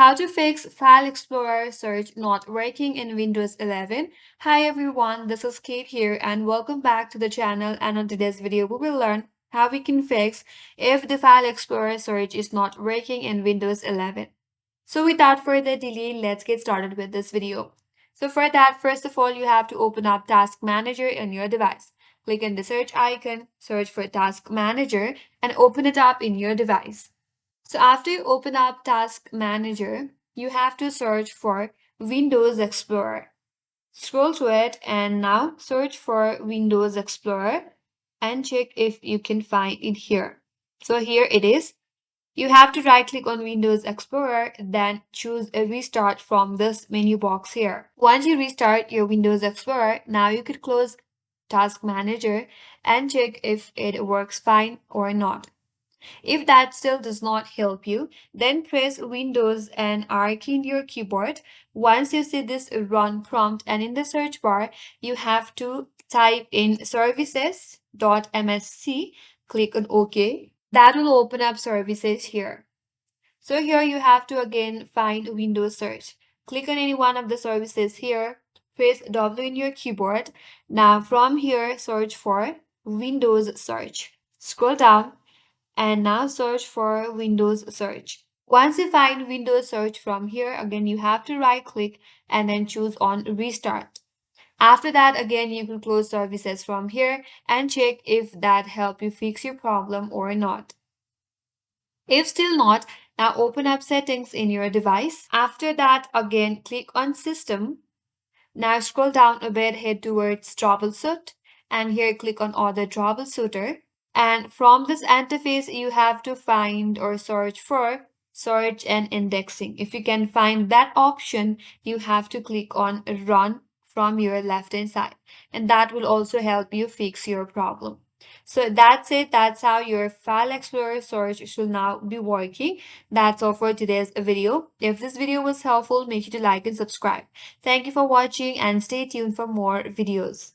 How to fix File Explorer search not working in Windows 11. Hi everyone, this is Kate here and welcome back to the channel, and on today's video we will learn how we can fix if the File Explorer search is not working in Windows 11. So without further delay, let's get started with this video. So for that, first of all, you have to open up Task Manager on your device. Click on the search icon, search for Task Manager and open it up in your device. So after you open up Task Manager, you have to search for Windows Explorer. Scroll to it and now search for Windows Explorer and check if you can find it here. So here it is. You have to right click on Windows Explorer, then choose a restart from this menu box here. Once you restart your Windows Explorer, now you could close Task Manager and check if it works fine or not. If that still does not help you, then press Windows and R key in your keyboard. Once you see this run prompt and in the search bar, you have to type in services.msc, click on OK. That will open up services here. So here you have to again find Windows search. Click on any one of the services here, press W in your keyboard. Now from here, search for Windows search. Scroll down and now search for Windows search. Once you find Windows search from here, again you have to right click and then choose on restart. After that, again you can close services from here and check if that help you fix your problem or not. If still not, now open up settings in your device. After that, again click on system. Now scroll down a bit, head towards troubleshoot and here click on other troubleshooter. And from this interface, you have to find or search for search and indexing. If you can find that option, you have to click on run from your left hand side, and that will also help you fix your problem. So that's it. That's how your File Explorer search should now be working. That's all for today's video. If this video was helpful, make sure to like and subscribe. Thank you for watching and stay tuned for more videos.